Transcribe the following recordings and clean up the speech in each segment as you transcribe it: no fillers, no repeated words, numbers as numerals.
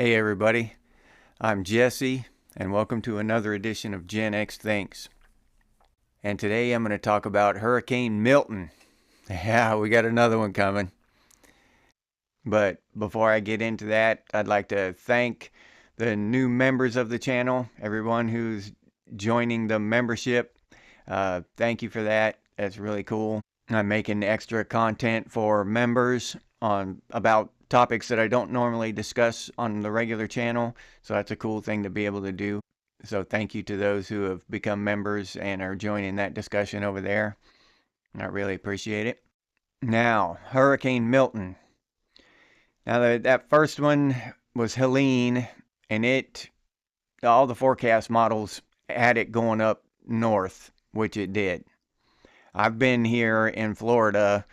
Hey everybody, I'm Jesse, and welcome to another edition of Gen X Thinks. And today I'm going to talk about Hurricane Milton. Yeah, we got another one coming. But before I get into that, I'd like to thank the new members of the channel, everyone who's joining the membership. Thank you for that. That's really cool. I'm making extra content for members on about topics that I don't normally discuss on the regular channel, so that's a cool thing to be able to do. So thank you to those who have become members and are joining that discussion over there. I really appreciate it. Now, Hurricane Milton. Now that first one was Helene, and all the forecast models had it going up north, which it did. I've been here in Florida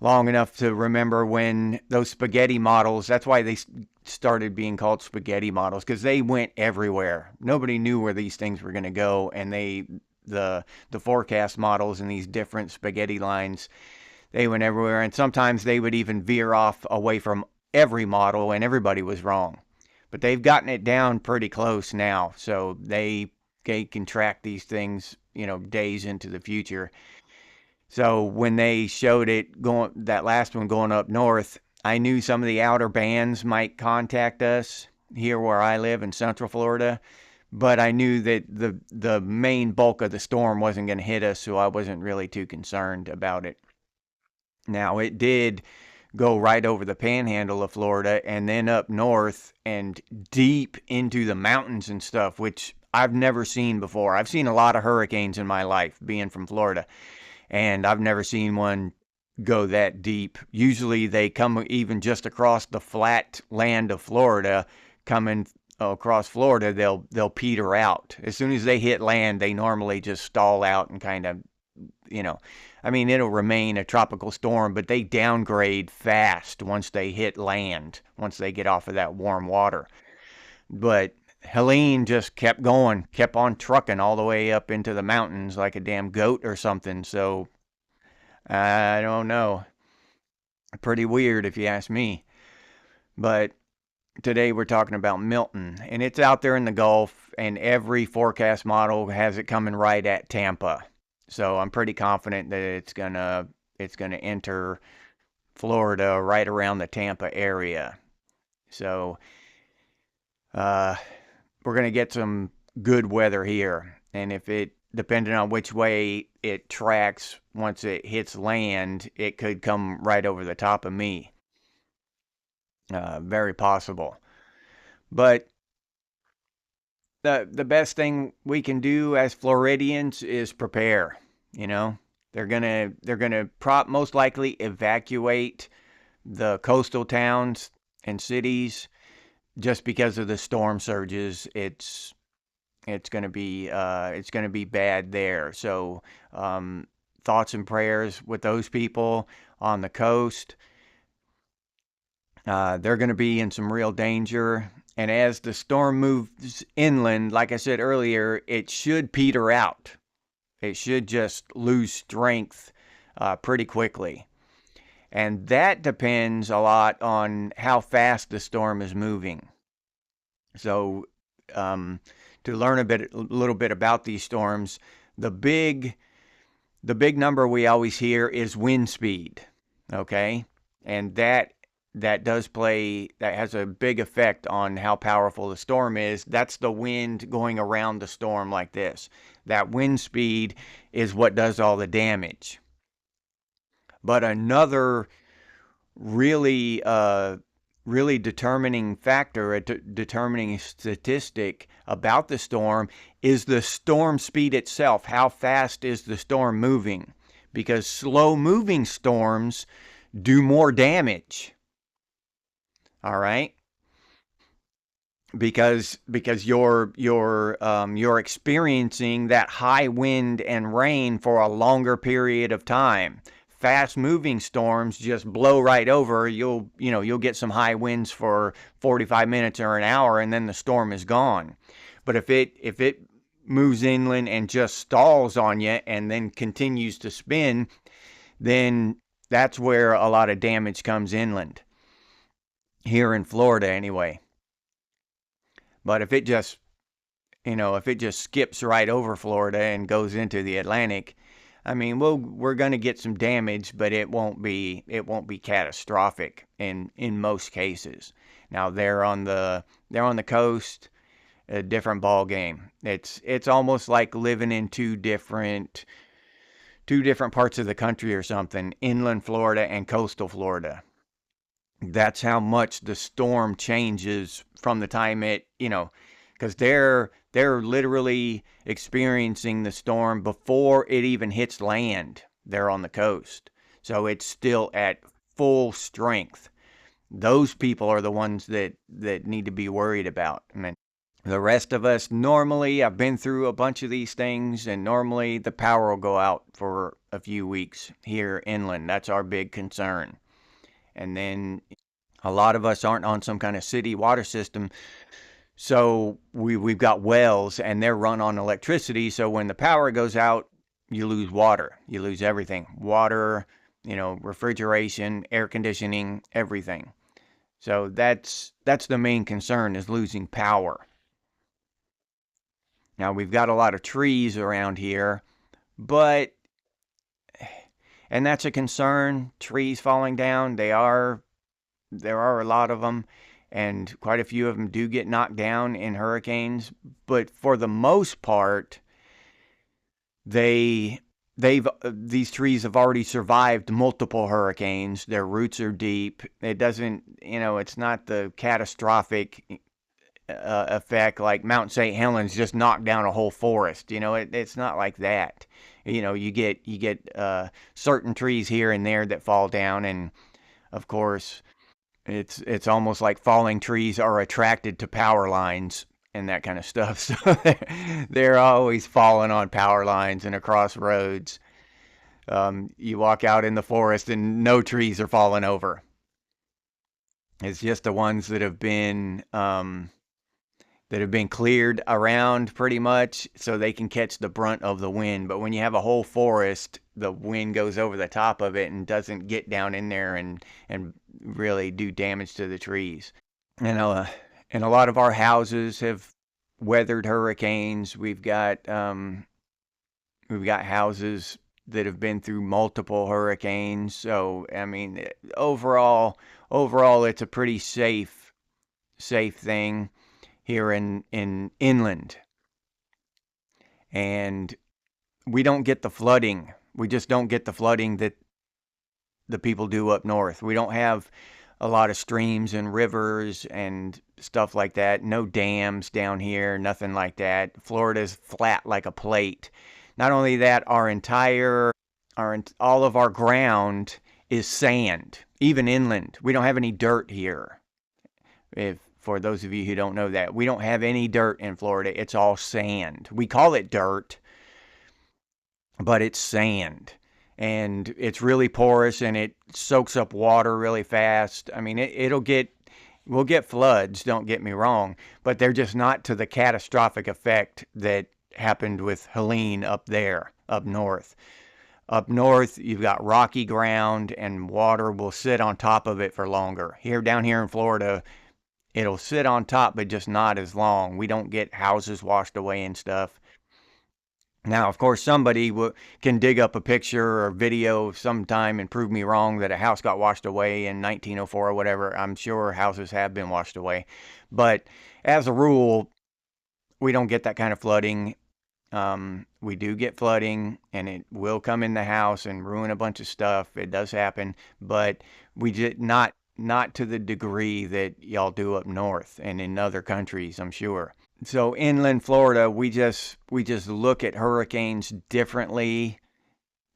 long enough to remember when those spaghetti models, that's why they started being called spaghetti models, because they went everywhere. Nobody knew where these things were going to go, and the forecast models and these different spaghetti lines, they went everywhere, and sometimes they would even veer off away from every model, and everybody was wrong. But they've gotten it down pretty close now, so they can track these things, days into the future. So when they showed it going, that last one going up north, I knew some of the outer bands might contact us here where I live in Central Florida, but I knew that the main bulk of the storm wasn't going to hit us, so I wasn't really too concerned about it. Now, it did go right over the panhandle of Florida and then up north and deep into the mountains and stuff, which I've never seen before. I've seen a lot of hurricanes in my life being from Florida, and I've never seen one go that deep. Usually they come even just across the flat land of Florida. Coming across Florida, they'll peter out. As soon as they hit land, they normally just stall out and kind of, it'll remain a tropical storm, but they downgrade fast once they hit land, once they get off of that warm water. But Helene just kept going, kept on trucking all the way up into the mountains like a damn goat or something. So, I don't know. Pretty weird if you ask me. But today we're talking about Milton, and it's out there in the Gulf, and every forecast model has it coming right at Tampa. So I'm pretty confident that it's gonna enter Florida right around the Tampa area. So, we're going to get some good weather here. And depending on which way it tracks, once it hits land, it could come right over the top of me. Very possible. But the best thing we can do as Floridians is prepare. They're gonna most likely evacuate the coastal towns and cities just because of the storm surges. It's gonna be bad there. So thoughts and prayers with those people on the coast. They're gonna be in some real danger. And as the storm moves inland, like I said earlier, it should peter out. It should just lose strength pretty quickly. And that depends a lot on how fast the storm is moving. So to learn a little bit about these storms, the big number we always hear is wind speed. Okay? And that has a big effect on how powerful the storm is. That's the wind going around the storm like this. That wind speed is what does all the damage. But another really determining factor, a determining statistic about the storm is the storm speed itself. How fast is the storm moving? Because slow moving storms do more damage. All right, because you're experiencing that high wind and rain for a longer period of time. Fast moving storms just blow right over. You'll get some high winds for 45 minutes or an hour, and then the storm is gone. But if it moves inland and just stalls on you and then continues to spin, then that's where a lot of damage comes inland. Here in Florida, anyway. But if it just, if it just skips right over Florida and goes into the Atlantic, I mean, we're going to get some damage, but it won't be catastrophic in most cases. Now they're on the coast, a different ball game. It's almost like living in two different parts of the country or something, inland Florida and coastal Florida. That's how much the storm changes from the time because they're literally experiencing the storm before it even hits land. They're on the coast, so it's still at full strength. Those people are the ones that need to be worried about. I mean, the rest of us, normally, I've been through a bunch of these things, and normally the power will go out for a few weeks here inland. That's our big concern. And then a lot of us aren't on some kind of city water system, so we've got wells, and they're run on electricity. So when the power goes out, you lose water. You lose everything. Water, refrigeration, air conditioning, everything. So that's the main concern, is losing power. Now we've got a lot of trees around here, but and that's a concern, trees falling down. There are a lot of them, and quite a few of them do get knocked down in hurricanes, but for the most part, these trees have already survived multiple hurricanes. Their roots are deep. It doesn't, it's not the catastrophic effect like Mount St. Helens just knocked down a whole forest. It's not like that. You get certain trees here and there that fall down, and of course, it's almost like falling trees are attracted to power lines and that kind of stuff. So they're always falling on power lines and across roads. You walk out in the forest and no trees are falling over. It's just the ones that have been cleared around pretty much so they can catch the brunt of the wind. But when you have a whole forest, the wind goes over the top of it and doesn't get down in there and really do damage to the trees. And a lot of our houses have weathered hurricanes. We've got houses that have been through multiple hurricanes. So I mean, overall, it's a pretty safe thing here in inland. And we don't get the flooding. We just don't get the flooding that the people do up north. We don't have a lot of streams and rivers and stuff like that. No dams down here, nothing like that. Florida's flat like a plate. Not only that, all of our ground is sand, even inland. We don't have any dirt here. For those of you who don't know that, we don't have any dirt in Florida. It's all sand. We call it dirt, but it's sand. And it's really porous, and it soaks up water really fast. I mean, we'll get floods, don't get me wrong, but they're just not to the catastrophic effect that happened with Helene up there, up north. Up north, you've got rocky ground, and water will sit on top of it for longer. Down here in Florida, it'll sit on top, but just not as long. We don't get houses washed away and stuff. Now, of course, somebody can dig up a picture or video sometime and prove me wrong that a house got washed away in 1904 or whatever. I'm sure houses have been washed away. But as a rule, we don't get that kind of flooding. We do get flooding, and it will come in the house and ruin a bunch of stuff. It does happen, but we did not to the degree that y'all do up north and in other countries, I'm sure. So inland Florida, we just look at hurricanes differently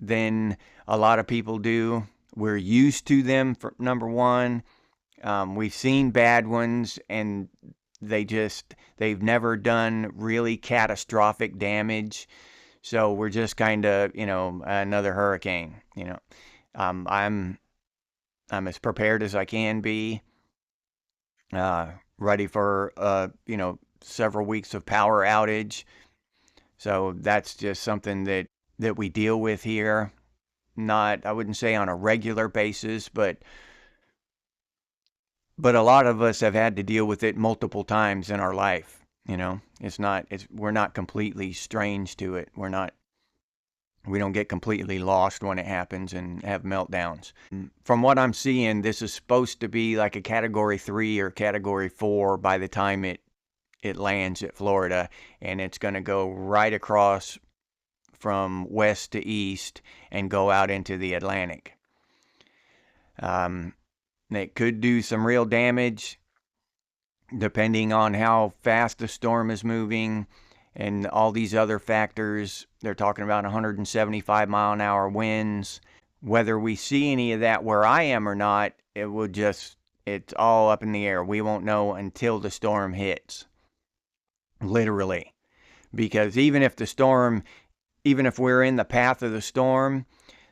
than a lot of people do. We're used to them, for number one. We've seen bad ones, and they've never done really catastrophic damage. So we're just kind of, another hurricane. I'm as prepared as I can be. Ready for several weeks of power outage. So that's just something that we deal with here. Not, I wouldn't say on a regular basis, but a lot of us have had to deal with it multiple times in our life. We're not completely strange to it. We don't get completely lost when it happens and have meltdowns. From what I'm seeing, this is supposed to be like a category 3 or category 4 by the time it lands at Florida, and it's going to go right across from west to east and go out into the Atlantic. It could do some real damage depending on how fast the storm is moving and all these other factors. They're talking about 175 mile an hour winds. Whether we see any of that where I am or not, it's all up in the air. We won't know until the storm hits. Literally. Because even if we're in the path of the storm,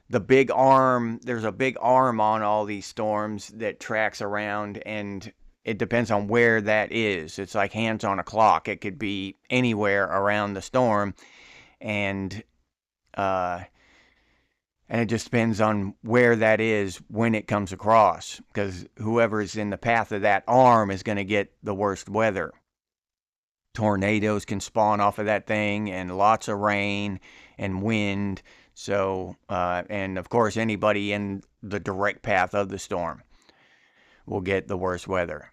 there's a big arm on all these storms that tracks around, and it depends on where that is. It's like hands on a clock. It could be anywhere around the storm, and it just depends on where that is when it comes across, because whoever's in the path of that arm is going to get the worst weather. Tornadoes can spawn off of that thing, and lots of rain and wind. So, and of course, anybody in the direct path of the storm will get the worst weather.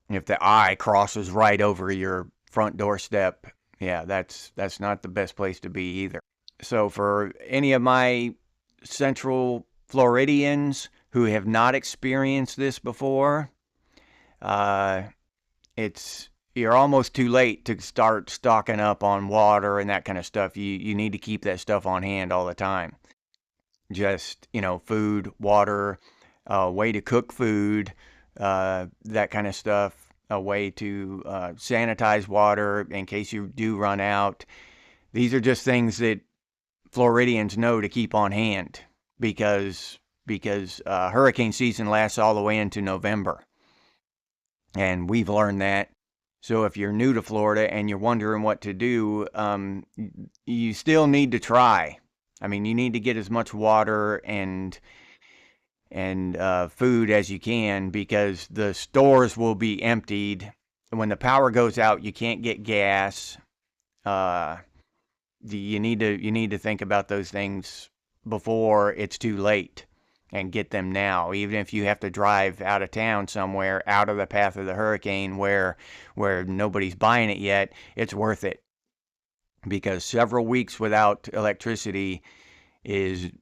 If the eye crosses right over your front doorstep, yeah, that's not the best place to be either. So for any of my Central Floridians who have not experienced this before, you're almost too late to start stocking up on water and that kind of stuff. You need to keep that stuff on hand all the time. Just, food, water, a way to cook food, that kind of stuff, a way to sanitize water in case you do run out. These are just things that Floridians know to keep on hand because hurricane season lasts all the way into November. And we've learned that. So if you're new to Florida and you're wondering what to do, you still need to try. I mean, you need to get as much water and food as you can, because the stores will be emptied. When the power goes out, you can't get gas. You need to think about those things before it's too late, and get them now. Even if you have to drive out of town somewhere, out of the path of the hurricane where nobody's buying it yet, it's worth it. Because several weeks without electricity is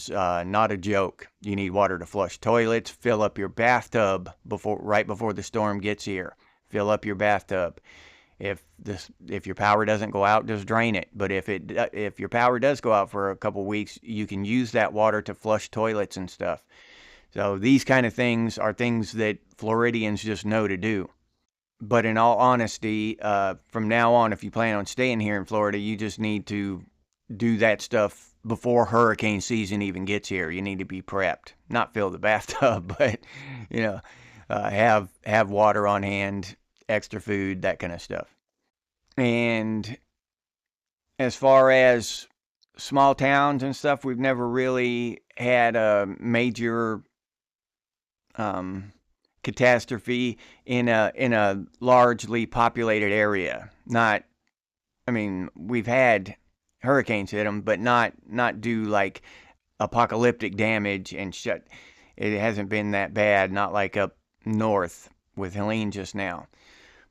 not a joke. You need water to flush toilets, fill up your bathtub right before the storm gets here. Fill up your bathtub. If your power doesn't go out, just drain it. But if your power does go out for a couple weeks, you can use that water to flush toilets and stuff. So these kind of things are things that Floridians just know to do. But in all honesty, from now on, if you plan on staying here in Florida, you just need to do that stuff before hurricane season even gets here. You need to be prepped. Not fill the bathtub, but have water on hand, extra food, that kind of stuff. And as far as small towns and stuff, we've never really had a major catastrophe in a largely populated area. We've had hurricanes hit them, but not do like apocalyptic damage and shut. It hasn't been that bad, not like up north with Helen just now.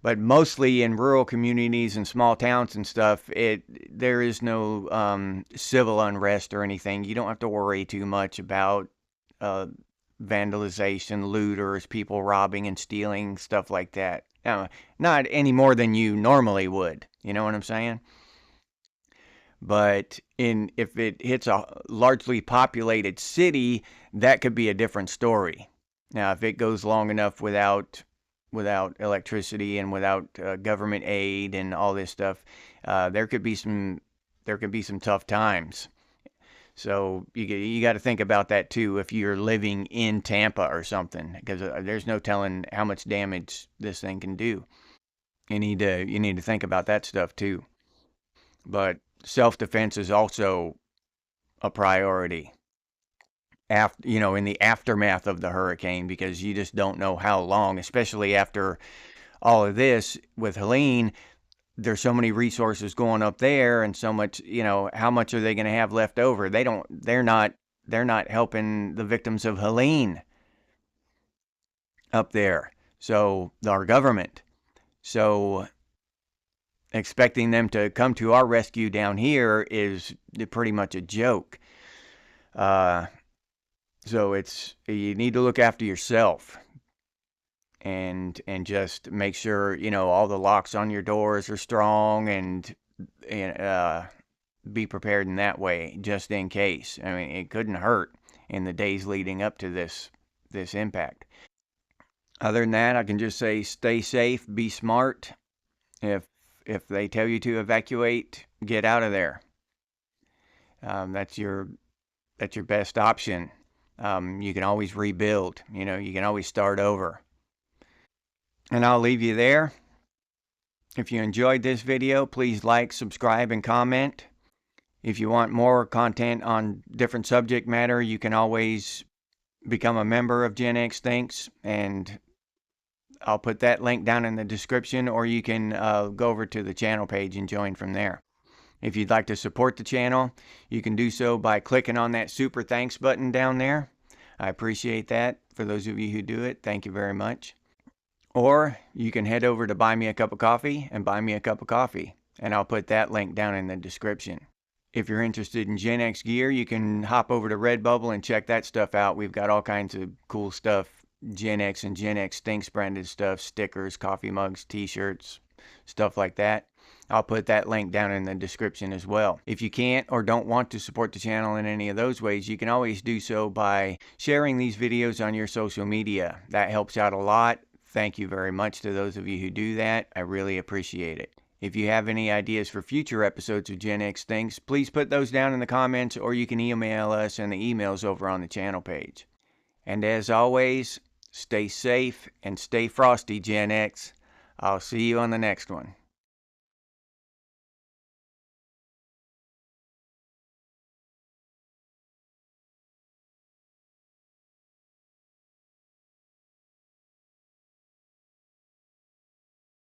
But mostly in rural communities and small towns and stuff, there is no civil unrest or anything. You don't have to worry too much about vandalization, looters, people robbing and stealing, stuff like that. Not any more than you normally would. You know what I'm saying? But if it hits a largely populated city, that could be a different story. Now, if it goes long enough without electricity and without government aid and all this stuff, there could be some tough times. So you got to think about that too if you're living in Tampa or something, because there's no telling how much damage this thing can do. You need to think about that stuff too. But self-defense is also a priority in the aftermath of the hurricane, because you just don't know how long, especially after all of this with Helene, there's so many resources going up there and so much, how much are they going to have left over? They're not helping the victims of Helene up there. So our government. So expecting them to come to our rescue down here is pretty much a joke. So you need to look after yourself and just make sure, all the locks on your doors are strong and be prepared in that way, just in case. I mean, it couldn't hurt in the days leading up to this impact. Other than that, I can just say stay safe, be smart. If they tell you to evacuate, get out of there. That's your best option. You can always rebuild. You can always start over. And I'll leave you there. If you enjoyed this video, please like, subscribe, and comment. If you want more content on different subject matter, you can always become a member of Gen X Thinks, and I'll put that link down in the description, or you can go over to the channel page and join from there. If you'd like to support the channel, you can do so by clicking on that super thanks button down there. I appreciate that. For those of you who do it, thank you very much. Or you can head over to Buy Me a Cup of Coffee and buy me a cup of coffee, and I'll put that link down in the description. If you're interested in Gen X gear, you can hop over to Redbubble and check that stuff out. We've got all kinds of cool stuff, Gen X and Gen X Thinks branded stuff, stickers, coffee mugs, t-shirts, stuff like that. I'll put that link down in the description as well. If you can't or don't want to support the channel in any of those ways, you can always do so by sharing these videos on your social media. That helps out a lot. Thank you very much to those of you who do that. I really appreciate it. If you have any ideas for future episodes of Gen X Thinks, please put those down in the comments, or you can email us in the emails over on the channel page. And as always, stay safe and stay frosty, Gen X. I'll see you on the next one.